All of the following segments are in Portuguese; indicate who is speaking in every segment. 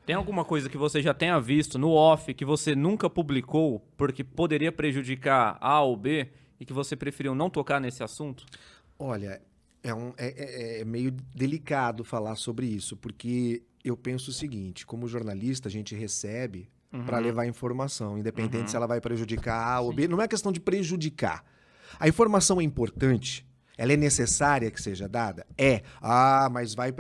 Speaker 1: Tem alguma coisa que você já tenha visto no off que você nunca publicou porque poderia prejudicar A ou B e que você preferiu não tocar nesse assunto?
Speaker 2: Olha, é meio delicado falar sobre isso, porque eu penso o seguinte, como jornalista, a gente recebe para levar informação, independente se ela vai prejudicar A ou B. Não é questão de prejudicar. A informação é importante, ela é necessária que seja dada? É. Mas vai...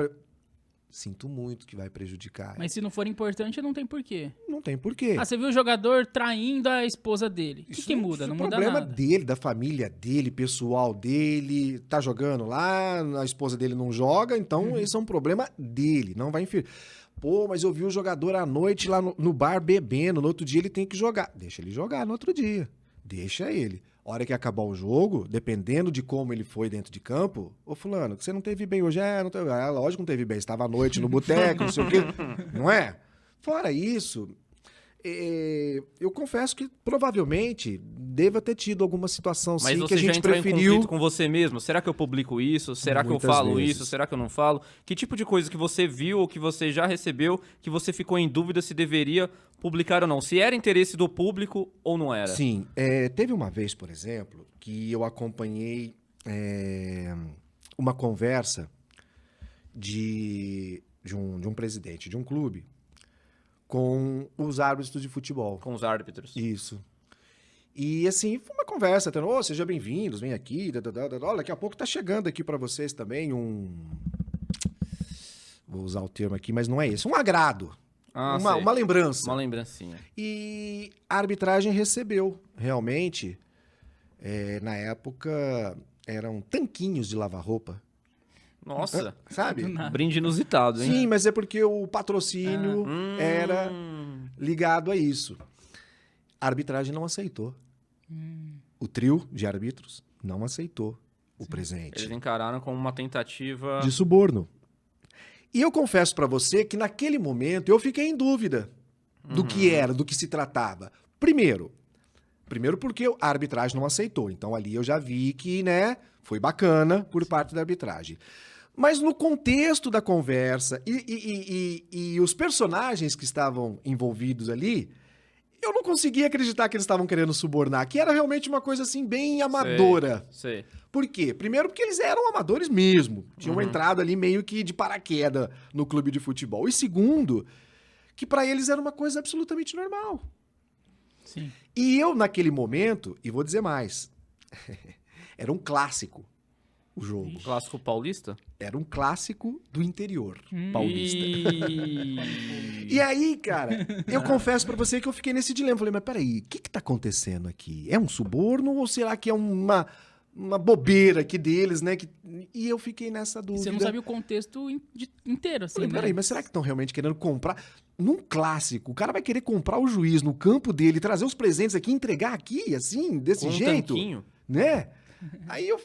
Speaker 2: Sinto muito que vai prejudicar.
Speaker 3: Mas se não for importante, não tem porquê.
Speaker 2: Não tem porquê.
Speaker 3: Você viu o jogador traindo a esposa dele. O que muda? Não muda
Speaker 2: problema
Speaker 3: nada.
Speaker 2: dele, da família dele, pessoal dele. Tá jogando lá, a esposa dele não joga, então esse é um problema dele, não vai influir. Pô, mas eu vi o jogador à noite lá no bar bebendo, no outro dia ele tem que jogar. Deixa ele jogar no outro dia. Deixa ele. A hora que acabar o jogo, dependendo de como ele foi dentro de campo, ô fulano, que você não teve bem hoje? Não teve... lógico que não teve bem, estava à noite no boteco, não sei o quê. Não é? Fora isso, eu confesso que provavelmente deva ter tido alguma situação
Speaker 1: Mas
Speaker 2: sim
Speaker 1: você
Speaker 2: que a gente
Speaker 1: já entrou em
Speaker 2: preferiu.
Speaker 1: conflito com você mesmo? Será que eu publico isso? Será que eu
Speaker 2: Muitas
Speaker 1: falo
Speaker 2: vezes.
Speaker 1: isso? Será que eu não falo? Que tipo de coisa que você viu ou que você já recebeu que você ficou em dúvida se deveria publicar ou não? Se era interesse do público ou não era?
Speaker 2: Sim, teve uma vez, por exemplo, que eu acompanhei uma conversa de um presidente de um clube com os árbitros de futebol.
Speaker 1: Com os árbitros.
Speaker 2: Isso. E assim, foi uma conversa, tendo, seja bem-vindos, vem aqui, olha, daqui a pouco tá chegando aqui para vocês também vou usar o termo aqui, mas não é esse, um agrado,
Speaker 1: Sei.
Speaker 2: uma lembrança.
Speaker 1: Uma lembrancinha.
Speaker 2: E a arbitragem recebeu, realmente, na época, eram tanquinhos de lavar roupa,
Speaker 1: Nossa.
Speaker 2: sabe?
Speaker 1: Brinde inusitado, hein?
Speaker 2: Sim, mas é porque o patrocínio era ligado a isso. A arbitragem não aceitou. O trio de árbitros não aceitou o presente
Speaker 1: Eles encararam como uma tentativa...
Speaker 2: de suborno. E eu confesso pra você que naquele momento eu fiquei em dúvida do que era, do que se tratava. Primeiro porque a arbitragem não aceitou. Então ali eu já vi que, né, foi bacana por parte da arbitragem. Mas no contexto da conversa e os personagens que estavam envolvidos ali, eu não conseguia acreditar que eles estavam querendo subornar, que era realmente uma coisa assim bem amadora.
Speaker 1: Sei.
Speaker 2: Por quê? Primeiro porque eles eram amadores mesmo. Tinham entrado ali meio que de paraquedas no clube de futebol. E segundo, que pra eles era uma coisa absolutamente normal.
Speaker 3: Sim.
Speaker 2: E eu, naquele momento, e vou dizer mais, era um clássico o jogo.
Speaker 1: O clássico paulista?
Speaker 2: Era um clássico do interior paulista.
Speaker 1: E...
Speaker 2: E aí, cara, eu confesso pra você que eu fiquei nesse dilema. Falei, mas peraí, o que tá acontecendo aqui? É um suborno ou será que é uma bobeira aqui deles, né? E eu fiquei nessa dúvida.
Speaker 3: Você não sabia o contexto inteiro, assim,
Speaker 2: Falei,
Speaker 3: né?
Speaker 2: peraí, mas será que estão realmente querendo comprar? Num clássico, o cara vai querer comprar o juiz no campo dele, trazer os presentes aqui, entregar aqui, assim, desse
Speaker 1: Com um
Speaker 2: jeito?
Speaker 1: tanquinho?
Speaker 2: Né? Aí eu...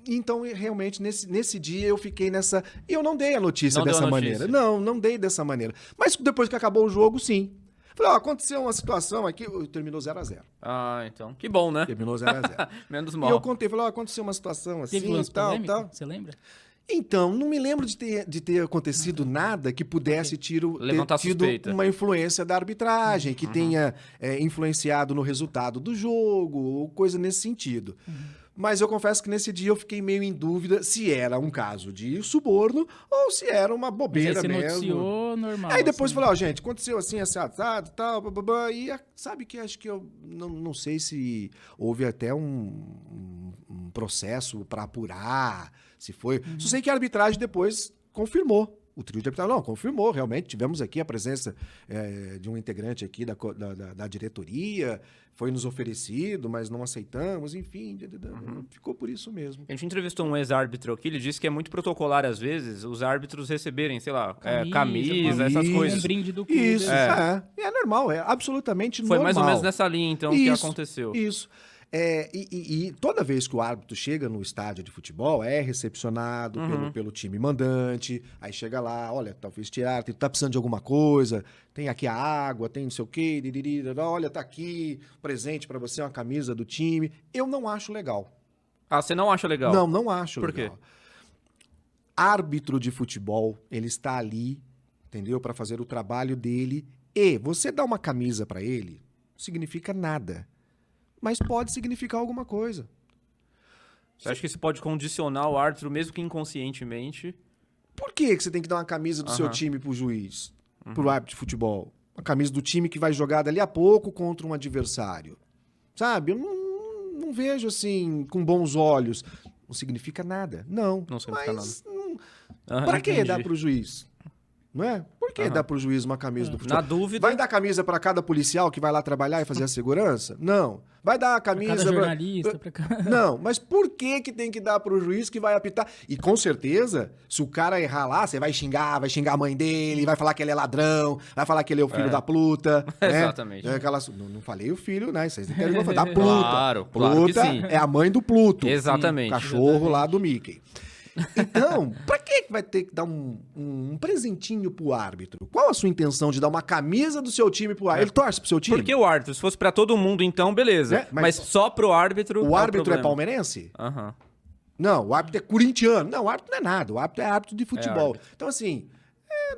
Speaker 2: Então, realmente, nesse dia eu fiquei nessa... E eu não dei a notícia
Speaker 1: Não deu a
Speaker 2: dessa
Speaker 1: notícia.
Speaker 2: maneira. Não dei dessa maneira. Mas depois que acabou o jogo, sim. Falei, aconteceu uma situação aqui... Terminou 0x0.
Speaker 1: Então. Que bom, né?
Speaker 2: Terminou 0x0.
Speaker 1: Menos
Speaker 2: E
Speaker 1: mal.
Speaker 2: eu contei, falei, aconteceu uma situação assim,
Speaker 3: Teve lance
Speaker 2: tal,
Speaker 3: polêmico?
Speaker 2: tal.
Speaker 3: Você lembra?
Speaker 2: Então, não me lembro de ter acontecido nada que pudesse ter
Speaker 1: Levantar
Speaker 2: tido
Speaker 1: suspeita.
Speaker 2: uma influência da arbitragem, que tenha influenciado no resultado do jogo, ou coisa nesse sentido. Mas eu confesso que nesse dia eu fiquei meio em dúvida se era um caso de suborno ou se era uma bobeira
Speaker 3: Mas aí você
Speaker 2: mesmo.
Speaker 3: noticiou normal.
Speaker 2: Aí depois
Speaker 3: assim.
Speaker 2: falei, gente, aconteceu assim, assado, tal, bababá, e sabe que acho que eu não sei se houve até um processo para apurar, se foi... Só sei que a arbitragem depois confirmou. O trio de arbitragem, confirmou, realmente, tivemos aqui a presença de um integrante aqui da diretoria, foi nos oferecido, mas não aceitamos, enfim, ficou por isso mesmo.
Speaker 1: A gente entrevistou um ex-árbitro aqui, ele disse que é muito protocolar, às vezes, os árbitros receberem, sei lá, camisa, essas coisas.
Speaker 3: Um brinde do clube.
Speaker 2: Isso, é normal, é absolutamente
Speaker 1: Foi
Speaker 2: normal.
Speaker 1: mais ou menos nessa linha, então, que
Speaker 2: Isso,
Speaker 1: aconteceu.
Speaker 2: Isso. E toda vez que o árbitro chega no estádio de futebol, é recepcionado pelo time mandante, aí chega lá, olha, talvez tirar, tá precisando de alguma coisa, tem aqui a água, tem não sei o quê, olha, tá aqui, presente pra você, uma camisa do time. Eu não acho legal.
Speaker 1: Você não acha legal?
Speaker 2: Não acho
Speaker 1: Por
Speaker 2: legal.
Speaker 1: quê?
Speaker 2: Árbitro de futebol, ele está ali entendeu? Para fazer o trabalho dele. E você dá uma camisa para ele, não significa nada. Mas pode significar alguma coisa.
Speaker 1: Você acha que isso pode condicionar o árbitro, mesmo que inconscientemente?
Speaker 2: Por que você tem que dar uma camisa do seu time pro juiz, pro árbitro de futebol? Uma camisa do time que vai jogar dali a pouco contra um adversário. Sabe? Eu não vejo assim com bons olhos. Não significa nada. Não.
Speaker 1: Não significa
Speaker 2: mas
Speaker 1: nada.
Speaker 2: Pra que
Speaker 1: Entendi.
Speaker 2: dar pro juiz? Não é? Por que dar pro juiz uma camisa do futebol?
Speaker 1: Na dúvida...
Speaker 2: Vai dar camisa pra cada policial que vai lá trabalhar e fazer a segurança? Não. Vai dar a camisa
Speaker 3: Cada jornalista, pra cá.
Speaker 2: Não, mas por que tem que dar pro juiz que vai apitar? E com certeza, se o cara errar lá, você vai xingar a mãe dele, vai falar que ele é ladrão, vai falar que ele é o filho da pluta. Né?
Speaker 1: Exatamente.
Speaker 2: É aquela... não falei o filho, né? Vocês entendem o que eu falei. Da pluta.
Speaker 1: Claro que
Speaker 2: Pluta
Speaker 1: sim.
Speaker 2: é a mãe do Pluto.
Speaker 1: Exatamente.
Speaker 2: O cachorro lá do Mickey. Então, pra que vai ter que dar um presentinho pro árbitro? Qual a sua intenção de dar uma camisa do seu time pro árbitro? Ele torce pro seu time?
Speaker 1: Porque o árbitro, se fosse pra todo mundo, então, beleza.
Speaker 2: É,
Speaker 1: mas só pro árbitro...
Speaker 2: O árbitro é
Speaker 1: problema.
Speaker 2: palmeirense?
Speaker 1: Aham.
Speaker 2: Não, o árbitro é corintiano. Não, o árbitro não é nada. O árbitro é árbitro de futebol.
Speaker 1: árbitro.
Speaker 2: Então, assim,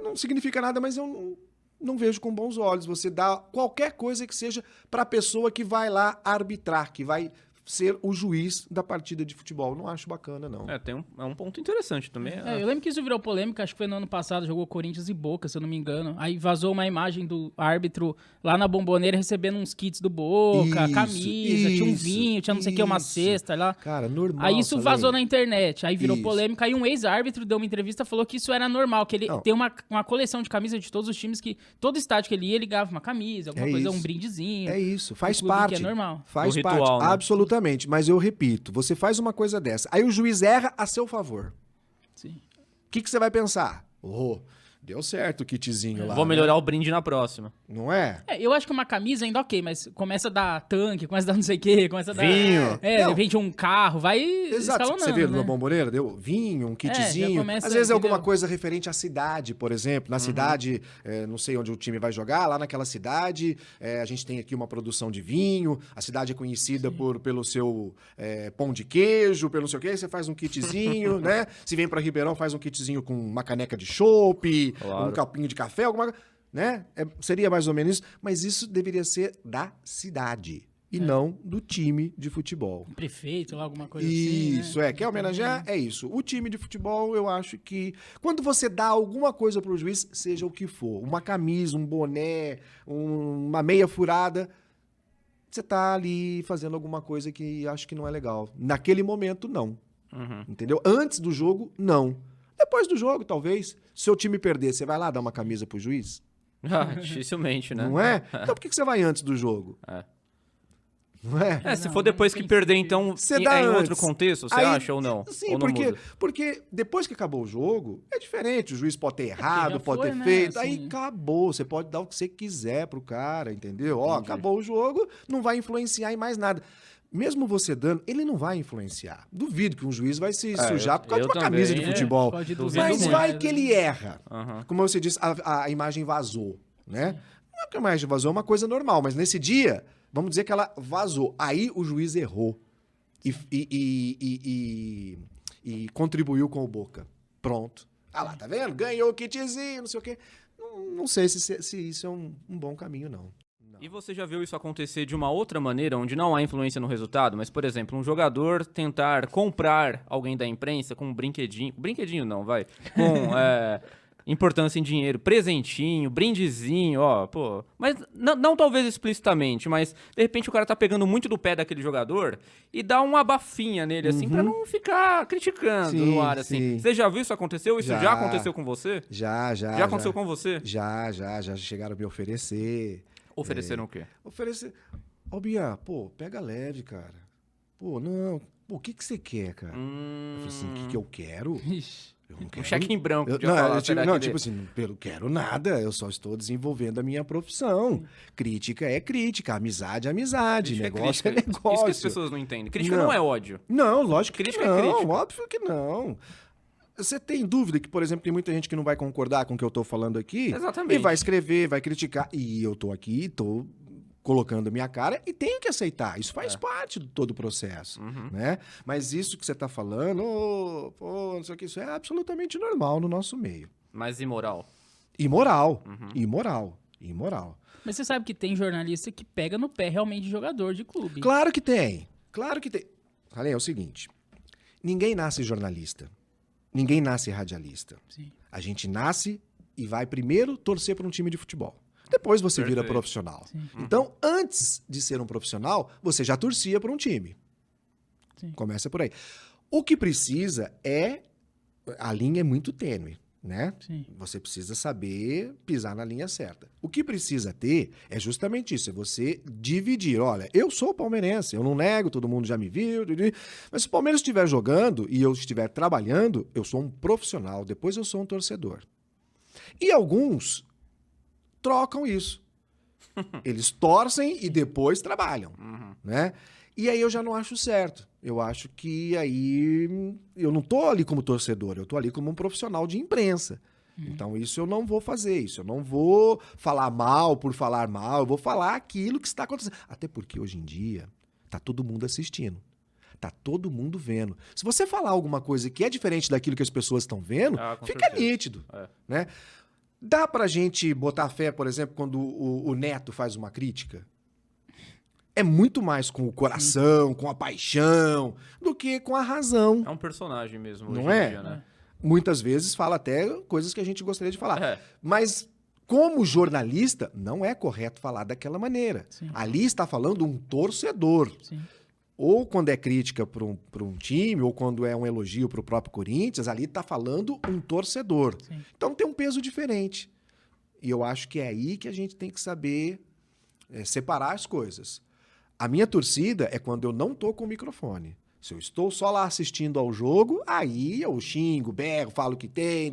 Speaker 2: não significa nada, mas eu não vejo com bons olhos você dar qualquer coisa que seja pra pessoa que vai lá arbitrar, que vai ser o juiz da partida de futebol. Não acho bacana, não.
Speaker 1: É um ponto interessante também.
Speaker 3: Eu lembro que isso virou polêmica, acho que foi no ano passado, jogou Corinthians e Boca, se eu não me engano. Aí vazou uma imagem do árbitro lá na Bomboneira recebendo uns kits do Boca,
Speaker 2: Isso,
Speaker 3: camisa, tinha um
Speaker 2: isso,
Speaker 3: vinho, tinha não sei o que, uma
Speaker 2: isso.
Speaker 3: cesta lá.
Speaker 2: Cara, normal.
Speaker 3: Aí isso vazou na internet, aí virou
Speaker 2: Isso.
Speaker 3: polêmica, aí um ex-árbitro deu uma entrevista e falou que isso era normal, que ele
Speaker 2: Não.
Speaker 3: tem uma coleção de camisas de todos os times, que todo estádio que ele ia, ele ganhava uma camisa, alguma
Speaker 2: É
Speaker 3: coisa,
Speaker 2: isso.
Speaker 3: um brindezinho.
Speaker 2: É isso, faz
Speaker 3: do clube,
Speaker 2: parte.
Speaker 3: que é normal.
Speaker 2: Faz
Speaker 1: Do
Speaker 2: parte,
Speaker 1: ritual, né?
Speaker 2: absolutamente. Mas eu repito, você faz uma coisa dessa, aí o juiz erra a seu favor.
Speaker 3: Sim.
Speaker 2: O que você vai pensar? Deu certo o kitzinho lá.
Speaker 1: Vou
Speaker 2: né?
Speaker 1: melhorar o brinde na próxima.
Speaker 2: Não é?
Speaker 3: Eu acho que uma camisa ainda ok, mas começa a dar tanque, começa a dar não sei o quê, começa a dar...
Speaker 1: Vinho.
Speaker 2: Não.
Speaker 3: Vende um carro, vai
Speaker 2: Exato.
Speaker 3: escalonando,
Speaker 2: Você vê
Speaker 3: né?
Speaker 2: na Bomboneira, deu vinho, um kitzinho.
Speaker 3: já começa,
Speaker 2: Às vezes é alguma
Speaker 3: entendeu?
Speaker 2: coisa referente à cidade, por exemplo. Na cidade, não sei onde o time vai jogar, lá naquela cidade, a gente tem aqui uma produção de vinho, a cidade é conhecida pelo seu pão de queijo, pelo não sei o quê, você faz um kitzinho, né? Se vem pra Ribeirão, faz um kitzinho com uma caneca de chopp,
Speaker 1: Claro.
Speaker 2: um copinho de café, alguma coisa, né? Seria mais ou menos isso, mas isso deveria ser da cidade e não do time de futebol.
Speaker 3: Prefeito lá, alguma coisa
Speaker 2: Isso,
Speaker 3: assim, né?
Speaker 2: quer homenagear? É isso. O time de futebol, eu acho que quando você dá alguma coisa pro juiz, seja o que for, uma camisa, um boné, uma meia furada, você tá ali fazendo alguma coisa que acho que não é legal. Naquele momento, não. Entendeu? Antes do jogo, não. Depois do jogo, talvez. Se seu time perder, você vai lá dar uma camisa pro juiz?
Speaker 1: Dificilmente, né?
Speaker 2: Não é? Então por que você vai antes do jogo?
Speaker 1: É.
Speaker 2: Não é?
Speaker 1: Se
Speaker 3: Não,
Speaker 1: for depois
Speaker 3: não
Speaker 1: que
Speaker 3: tem
Speaker 1: perder,
Speaker 3: sentido.
Speaker 1: então,
Speaker 2: Você
Speaker 1: é
Speaker 2: dá
Speaker 1: em
Speaker 2: antes.
Speaker 1: outro contexto, você
Speaker 2: Aí-
Speaker 1: acha ou não?
Speaker 2: Sim,
Speaker 1: ou não muda?
Speaker 2: porque depois que acabou o jogo, é diferente. O juiz pode ter errado,
Speaker 3: já
Speaker 2: pode
Speaker 3: foi,
Speaker 2: ter
Speaker 3: né,
Speaker 2: feito. Aí
Speaker 3: assim.
Speaker 2: acabou. Você pode dar o que você quiser pro cara, entendeu? Ó, acabou o jogo, não vai influenciar em mais nada. Mesmo você dando, ele não vai influenciar. Duvido que um juiz vai se sujar por causa
Speaker 1: eu
Speaker 2: de uma camisa de
Speaker 1: também,
Speaker 2: futebol.
Speaker 3: pode
Speaker 1: duvido
Speaker 2: Mas
Speaker 1: muito.
Speaker 2: vai que ele erra.
Speaker 1: Aham.
Speaker 2: Como você disse, a imagem vazou, né? Não é que a imagem vazou, é uma coisa normal, mas nesse dia, vamos dizer que ela vazou. Aí o juiz errou e contribuiu com o Boca. Pronto. Ah lá, tá vendo? Ganhou o kitzinho, não sei o quê. Não sei se isso é um bom caminho, não.
Speaker 1: E você já viu isso acontecer de uma outra maneira, onde não há influência no resultado, mas, por exemplo, um jogador tentar comprar alguém da imprensa com um brinquedinho... Brinquedinho não, vai. Com importância em dinheiro, presentinho, brindezinho, ó, pô... Mas não talvez explicitamente, mas, de repente, o cara tá pegando muito do pé daquele jogador e dá uma abafinha nele, assim, pra não ficar criticando
Speaker 2: Sim,
Speaker 1: no ar, assim.
Speaker 2: sim.
Speaker 1: Você já viu isso acontecer? Ou isso já
Speaker 2: Já.
Speaker 1: aconteceu com você?
Speaker 2: Já
Speaker 1: aconteceu com você?
Speaker 2: Já chegaram a me oferecer.
Speaker 1: Ofereceram o quê?
Speaker 2: Oferecer. Ó, Bia, pô, pega leve, cara. Pô, não. Pô, o que você quer, cara? Eu falei assim, o que eu quero?
Speaker 3: Ixi.
Speaker 2: Eu não
Speaker 1: Um
Speaker 2: quero.
Speaker 1: cheque em branco,
Speaker 2: Eu,
Speaker 1: podia falar,
Speaker 2: não,
Speaker 1: será que
Speaker 2: tipo assim, eu não quero nada, eu só estou desenvolvendo a minha profissão. Crítica é crítica, amizade é amizade,
Speaker 1: Crítica
Speaker 2: negócio é
Speaker 1: crítica.
Speaker 2: negócio.
Speaker 1: Isso que as pessoas não entendem. Crítica não,
Speaker 2: Não.
Speaker 1: é ódio.
Speaker 2: Não, lógico que
Speaker 1: Crítica é
Speaker 2: não,
Speaker 1: crítica.
Speaker 2: óbvio que não. Você tem dúvida que, por exemplo, tem muita gente que não vai concordar com o que eu tô falando aqui?
Speaker 1: Exatamente.
Speaker 2: E vai escrever, vai criticar. E eu tô aqui, tô colocando a minha cara e tenho que aceitar. Isso faz parte de todo o processo, né? Mas isso que você tá falando, pô, não sei o que, isso é absolutamente normal no nosso meio.
Speaker 1: Mas imoral.
Speaker 2: Imoral.
Speaker 1: Uhum.
Speaker 2: Imoral.
Speaker 3: Mas você sabe que tem jornalista que pega no pé realmente de jogador de clube.
Speaker 2: Claro que tem. Falei, é o seguinte. Ninguém nasce jornalista. Ninguém nasce radialista.
Speaker 3: Sim.
Speaker 2: A gente nasce e vai primeiro torcer para um time de futebol. Depois você vira
Speaker 1: Perfeito.
Speaker 2: profissional.
Speaker 3: Sim.
Speaker 2: Então, antes de ser um profissional, você já torcia para um time.
Speaker 3: Sim.
Speaker 2: Começa por aí. O que precisa é... A linha é muito tênue, né?
Speaker 3: Sim.
Speaker 2: Você precisa saber pisar na linha certa. O que precisa ter é justamente isso, é você dividir. Olha, eu sou palmeirense, eu não nego, todo mundo já me viu, mas se o Palmeiras estiver jogando e eu estiver trabalhando, eu sou um profissional, depois eu sou um torcedor. E alguns trocam isso. Eles torcem e depois trabalham, né? E aí eu já não acho certo. Eu acho que aí eu não tô ali como torcedor, eu tô ali como um profissional de imprensa. Então isso eu não vou fazer, isso eu não vou falar mal por falar mal, eu vou falar aquilo que está acontecendo. Até porque hoje em dia tá todo mundo assistindo. Tá todo mundo vendo. Se você falar alguma coisa que é diferente daquilo que as pessoas estão vendo,
Speaker 1: Com
Speaker 2: fica
Speaker 1: certeza.
Speaker 2: nítido,
Speaker 1: É.
Speaker 2: né? Dá pra gente botar fé, por exemplo, quando o Neto faz uma crítica? É muito mais com o coração, com a paixão, do que com a razão.
Speaker 1: É um personagem mesmo
Speaker 2: Não
Speaker 1: hoje
Speaker 2: é?
Speaker 1: em dia, né?
Speaker 2: Muitas vezes fala até coisas que a gente gostaria de falar.
Speaker 1: É.
Speaker 2: Mas, como jornalista, não é correto falar daquela maneira.
Speaker 3: Sim.
Speaker 2: Ali está falando um torcedor.
Speaker 3: Sim.
Speaker 2: Ou quando é crítica para um time, ou quando é um elogio para o próprio Corinthians, ali está falando um torcedor.
Speaker 3: Sim.
Speaker 2: Então tem um peso diferente. E eu acho que é aí que a gente tem que saber separar as coisas. A minha torcida é quando eu não tô com o microfone. Se eu estou só lá assistindo ao jogo, aí eu xingo, berro, falo o que tem.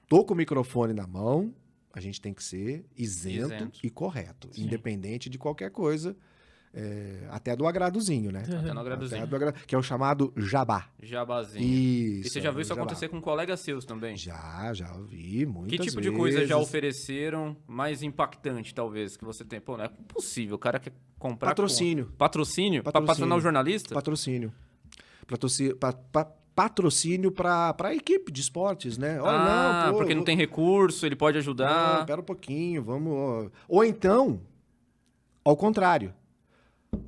Speaker 2: Tô com o microfone na mão, a gente tem que ser isento. E correto,
Speaker 3: Sim.
Speaker 2: independente de qualquer coisa, até do agradozinho, né?
Speaker 1: Até no agradozinho.
Speaker 2: Até do que é o chamado jabá.
Speaker 1: Jabazinho.
Speaker 2: Isso.
Speaker 1: E você já viu isso
Speaker 2: jabá.
Speaker 1: acontecer com colegas seus também?
Speaker 2: Já vi muitas
Speaker 1: Que tipo de
Speaker 2: vezes.
Speaker 1: coisa já ofereceram mais impactante, talvez, que você tem? Pô, não é possível. O cara quer comprar...
Speaker 2: Patrocínio.
Speaker 1: Patrocínio? Pra patrocinar o jornalista?
Speaker 2: Patrocínio. Patrocínio para a equipe de esportes, né? Olha, não, pô,
Speaker 1: porque não tem recurso, ele pode ajudar.
Speaker 2: Espera um pouquinho, vamos... Ou então, ao contrário.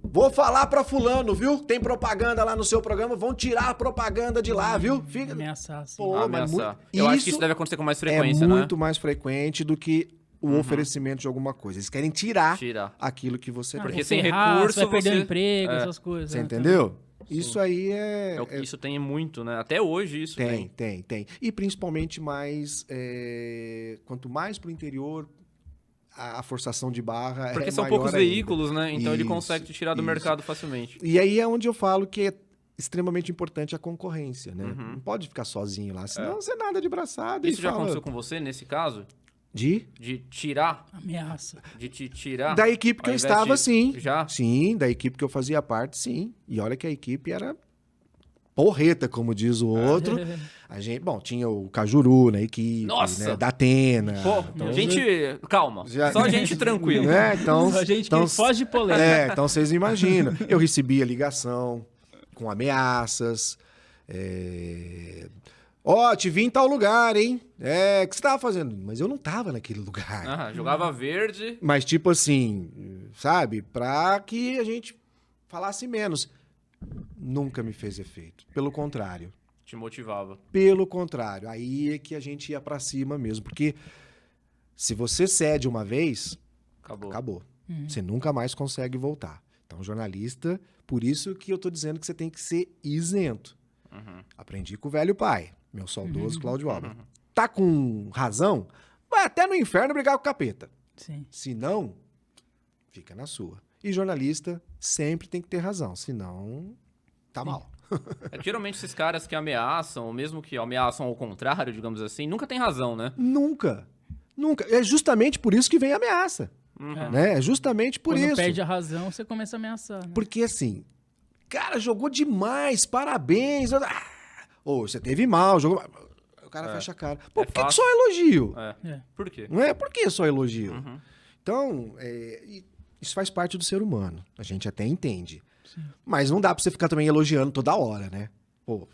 Speaker 2: Vou falar para fulano, viu? Tem propaganda lá no seu programa, vão tirar a propaganda de lá, viu? Fica...
Speaker 3: Ameaçar, sim.
Speaker 2: Pô, mas
Speaker 1: Ameaçar.
Speaker 2: muito...
Speaker 1: Eu acho que isso deve acontecer com mais frequência,
Speaker 2: é
Speaker 1: né?
Speaker 2: muito mais frequente do que o oferecimento de alguma coisa. Eles querem tirar
Speaker 1: Tirar.
Speaker 2: aquilo que você
Speaker 3: Ah,
Speaker 2: tem.
Speaker 1: Porque
Speaker 3: vou
Speaker 1: sem
Speaker 3: ferrar,
Speaker 1: recurso,
Speaker 3: você vai perder o
Speaker 1: você-
Speaker 3: emprego,
Speaker 1: é.
Speaker 3: essas coisas.
Speaker 2: Você
Speaker 3: né?
Speaker 2: entendeu? Isso aí
Speaker 1: Isso tem muito, né? Até hoje isso tem.
Speaker 2: Tem. E principalmente mais... quanto mais pro interior, a forçação de barra
Speaker 1: Porque
Speaker 2: é
Speaker 1: são
Speaker 2: maior
Speaker 1: poucos
Speaker 2: ainda.
Speaker 1: veículos, né? Então ele
Speaker 2: Isso,
Speaker 1: consegue te tirar do
Speaker 2: isso.
Speaker 1: mercado facilmente.
Speaker 2: E aí é onde eu falo que é extremamente importante a concorrência, né?
Speaker 1: Uhum.
Speaker 2: Não pode ficar sozinho lá, senão você nada de braçada.
Speaker 1: Isso
Speaker 2: e
Speaker 1: já
Speaker 2: fala...
Speaker 1: aconteceu com você, nesse caso?
Speaker 2: De?
Speaker 1: De tirar?
Speaker 3: Ameaça.
Speaker 1: De te tirar?
Speaker 2: Da equipe que
Speaker 1: ao
Speaker 2: eu
Speaker 1: invés
Speaker 2: estava,
Speaker 1: de-
Speaker 2: sim.
Speaker 1: Já?
Speaker 2: Sim, da equipe que eu fazia parte, sim. E olha que a equipe era porreta, como diz o outro. A gente, bom, tinha o Cajuru na equipe,
Speaker 1: Nossa!
Speaker 2: né? Da Atena.
Speaker 1: Pô,
Speaker 2: Então,
Speaker 1: gente... Calma.
Speaker 2: já-
Speaker 1: Só gente tranquila.
Speaker 2: né? Então,
Speaker 3: A gente
Speaker 2: então,
Speaker 3: que foge de polêmica.
Speaker 2: então vocês imaginam. Eu recebia ligação com ameaças. Ó, te vi em tal lugar, hein? O que você tava fazendo? Mas eu não tava naquele lugar.
Speaker 1: Jogava verde.
Speaker 2: Mas tipo assim, sabe? Pra que a gente falasse menos. Nunca me fez efeito. Pelo contrário.
Speaker 1: Te motivava.
Speaker 2: Pelo contrário. Aí é que a gente ia pra cima mesmo. Porque se você cede uma vez,
Speaker 1: Acabou.
Speaker 2: acabou. Você nunca mais consegue voltar. Então, jornalista, por isso que eu tô dizendo que você tem que ser isento. Aprendi com o velho pai, meu saudoso Cláudio Alba. Tá com razão? Vai até no inferno brigar com o capeta.
Speaker 3: Sim.
Speaker 2: Se não, fica na sua. E jornalista sempre tem que ter razão, senão tá mal.
Speaker 1: É que geralmente esses caras que ameaçam, ou mesmo que ameaçam ao contrário, digamos assim, nunca tem razão, né?
Speaker 2: Nunca. É justamente por isso que vem a ameaça. Né? É justamente por
Speaker 3: Quando
Speaker 2: isso.
Speaker 3: perde a razão, você começa a ameaçar. Né?
Speaker 2: Porque assim, cara, jogou demais, parabéns. Ô, você teve mal, jogou mal. O cara fecha a cara. Pô,
Speaker 1: É
Speaker 2: por que
Speaker 1: fácil.
Speaker 2: só elogio?
Speaker 3: É.
Speaker 1: Por quê?
Speaker 2: Não é? Por que só elogio? Então, isso faz parte do ser humano. A gente até entende. Mas não dá pra você ficar também elogiando toda hora, né? Pô,